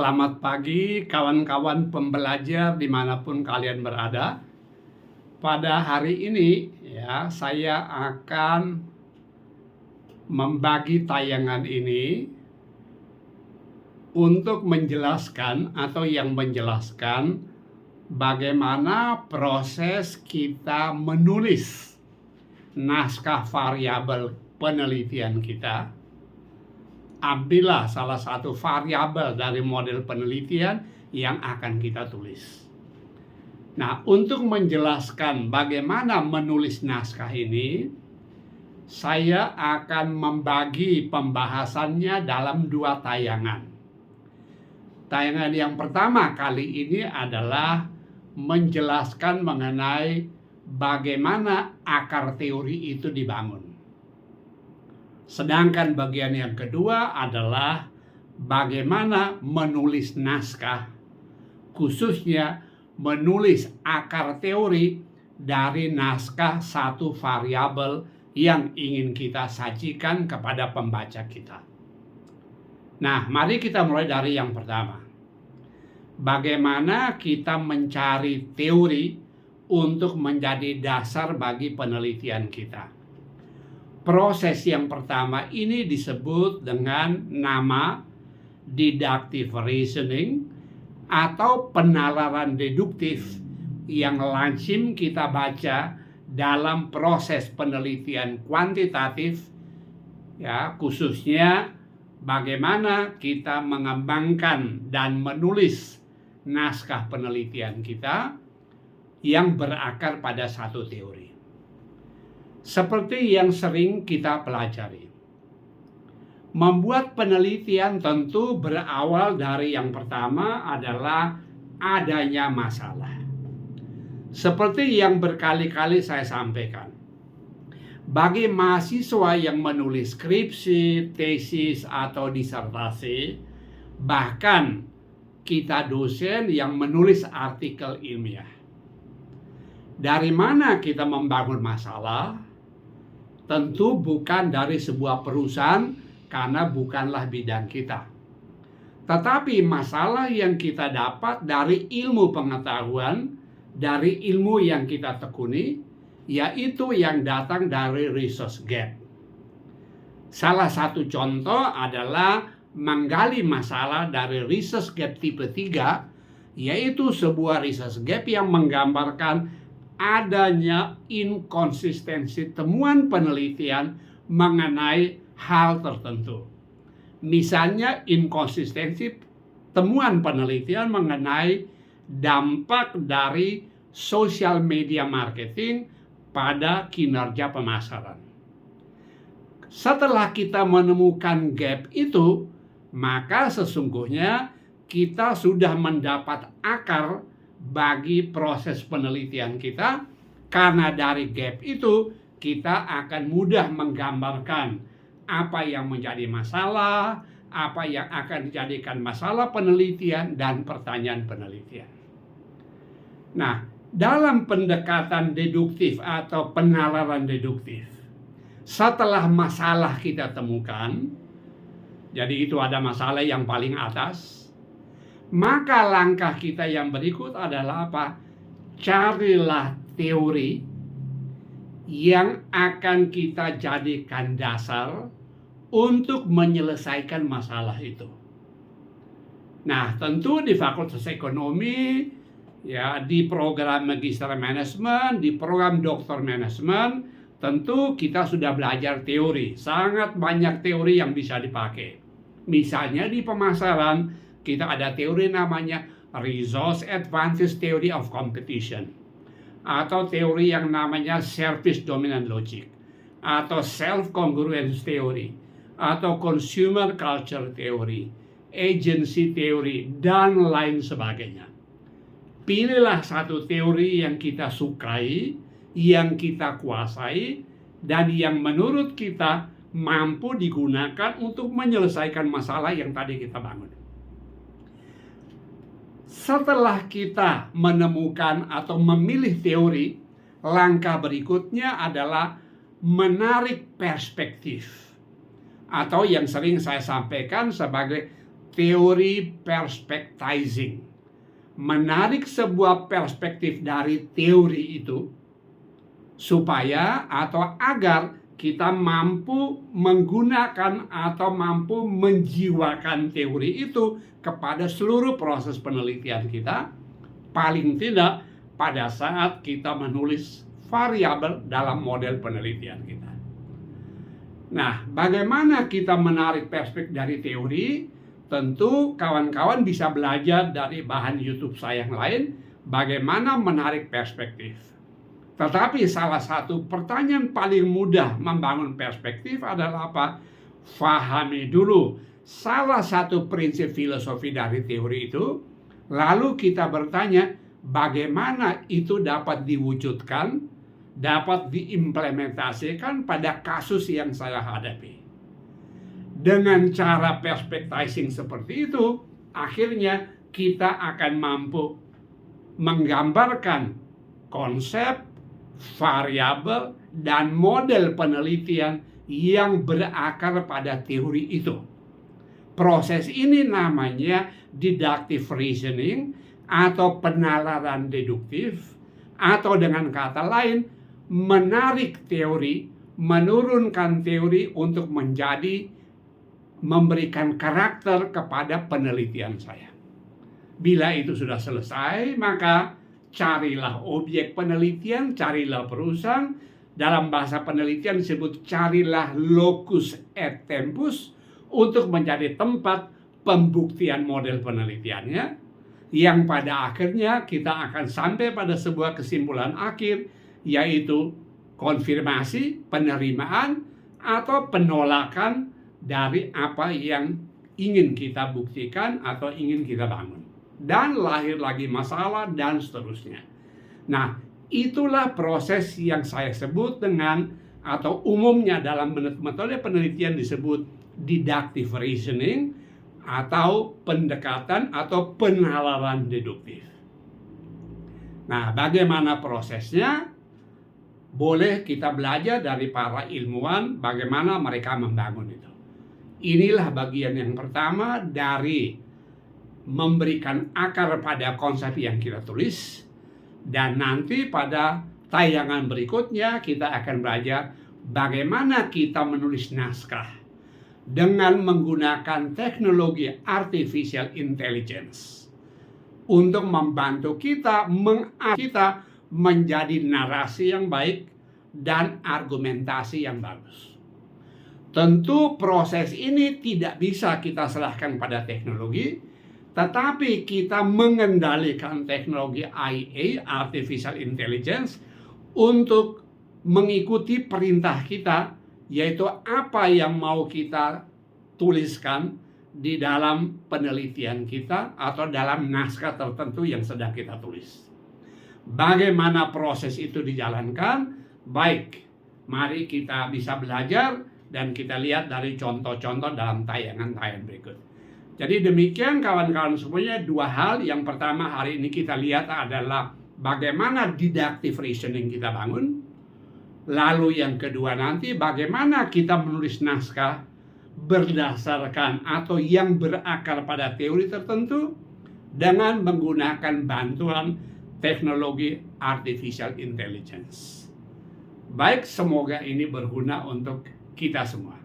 Selamat pagi kawan-kawan pembelajar dimanapun kalian berada. Pada hari ini saya akan membagi tayangan ini untuk menjelaskan bagaimana proses kita menulis naskah variabel penelitian kita. Ambillah salah satu variabel dari model penelitian yang akan kita tulis. Nah, untuk menjelaskan bagaimana menulis naskah ini, saya akan membagi pembahasannya dalam 2 tayangan. Tayangan yang pertama kali ini adalah menjelaskan mengenai bagaimana akar teori itu dibangun. Sedangkan bagian yang kedua adalah bagaimana menulis naskah, khususnya menulis akar teori dari naskah satu variabel yang ingin kita sajikan kepada pembaca kita. Nah, mari kita mulai dari yang pertama. Bagaimana kita mencari teori untuk menjadi dasar bagi penelitian kita. Proses yang pertama ini disebut dengan nama deductive reasoning atau penalaran deduktif yang lazim kita baca dalam proses penelitian kuantitatif, khususnya bagaimana kita mengembangkan dan menulis naskah penelitian kita yang berakar pada satu teori. Seperti yang sering kita pelajari, membuat penelitian tentu berawal dari yang pertama adalah adanya masalah. Seperti yang berkali-kali saya sampaikan, bagi mahasiswa yang menulis skripsi, tesis, atau disertasi, bahkan kita dosen yang menulis artikel ilmiah, dari mana kita membangun masalah? Tentu bukan dari sebuah perusahaan karena bukanlah bidang kita. Tetapi masalah yang kita dapat dari ilmu pengetahuan, dari ilmu yang kita tekuni, yaitu yang datang dari resource gap. Salah satu contoh adalah menggali masalah dari resource gap tipe 3, yaitu sebuah resource gap yang menggambarkan adanya inkonsistensi temuan penelitian mengenai hal tertentu. Misalnya inkonsistensi temuan penelitian mengenai dampak dari social media marketing pada kinerja pemasaran. Setelah kita menemukan gap itu, maka sesungguhnya kita sudah mendapat akar bagi proses penelitian kita, karena dari gap itu kita akan mudah menggambarkan apa yang menjadi masalah, apa yang akan dijadikan masalah penelitian dan pertanyaan penelitian. Nah, dalam pendekatan deduktif atau penalaran deduktif, setelah masalah kita temukan, jadi itu ada masalah yang paling atas, maka langkah kita yang berikut adalah apa? Carilah teori yang akan kita jadikan dasar untuk menyelesaikan masalah itu. Nah, tentu di Fakultas Ekonomi, di program Magister Manajemen, di program Doktor Manajemen, tentu kita sudah belajar teori. Sangat banyak teori yang bisa dipakai. Misalnya di pemasaran, kita ada teori namanya Resource Advantage Theory of Competition, atau teori yang namanya Service Dominant Logic, atau Self Congruence Theory, atau Consumer Culture Theory, Agency Theory, dan lain sebagainya. Pilihlah satu teori yang kita sukai, yang kita kuasai, dan yang menurut kita mampu digunakan untuk menyelesaikan masalah yang tadi kita bangun. Setelah kita menemukan atau memilih teori, langkah berikutnya adalah menarik perspektif, atau yang sering saya sampaikan sebagai teori perspectizing. Menarik sebuah perspektif dari teori itu supaya atau agar kita mampu menggunakan atau mampu menjiwakan teori itu kepada seluruh proses penelitian kita, paling tidak pada saat kita menulis variabel dalam model penelitian kita. Nah, bagaimana kita menarik perspektif dari teori? Tentu kawan-kawan bisa belajar dari bahan YouTube saya yang lain bagaimana menarik perspektif. Tetapi salah satu pertanyaan paling mudah membangun perspektif adalah apa? Fahami dulu salah satu prinsip filosofi dari teori itu, lalu kita bertanya bagaimana itu dapat diwujudkan, dapat diimplementasikan pada kasus yang saya hadapi. Dengan cara perspectizing seperti itu, akhirnya kita akan mampu menggambarkan konsep, variabel, dan model penelitian yang berakar pada teori itu. Proses ini namanya deductive reasoning atau penalaran deduktif, atau dengan kata lain, menarik teori, menurunkan teori untuk memberikan karakter kepada penelitian saya. Bila itu sudah selesai, maka carilah objek penelitian, carilah perusahaan. Dalam bahasa penelitian disebut carilah locus et tempus untuk menjadi tempat pembuktian model penelitiannya, yang pada akhirnya kita akan sampai pada sebuah kesimpulan akhir, yaitu konfirmasi, penerimaan, atau penolakan dari apa yang ingin kita buktikan atau ingin kita bangun. Dan lahir lagi masalah dan seterusnya. Nah, itulah proses yang saya sebut dengan, atau umumnya dalam metode penelitian disebut deductive reasoning, atau pendekatan atau penalaran deduktif. Nah, bagaimana prosesnya? Boleh kita belajar dari para ilmuwan bagaimana mereka membangun itu. Inilah bagian yang pertama dari memberikan akar pada konsep yang kita tulis, dan nanti pada tayangan berikutnya kita akan belajar bagaimana kita menulis naskah dengan menggunakan teknologi artificial intelligence untuk membantu kita menjadi narasi yang baik dan argumentasi yang bagus. Tentu proses ini tidak bisa kita serahkan pada teknologi, tetapi kita mengendalikan teknologi IA, artificial intelligence, untuk mengikuti perintah kita, yaitu apa yang mau kita tuliskan di dalam penelitian kita atau dalam naskah tertentu yang sedang kita tulis. Bagaimana proses itu dijalankan? Baik, mari kita bisa belajar dan kita lihat dari contoh-contoh dalam tayangan-tayangan berikut. Jadi demikian kawan-kawan semuanya, dua hal. Yang pertama hari ini kita lihat adalah bagaimana deductive reasoning kita bangun. Lalu yang kedua nanti bagaimana kita menulis naskah berdasarkan atau yang berakar pada teori tertentu dengan menggunakan bantuan teknologi artificial intelligence. Baik, semoga ini berguna untuk kita semua.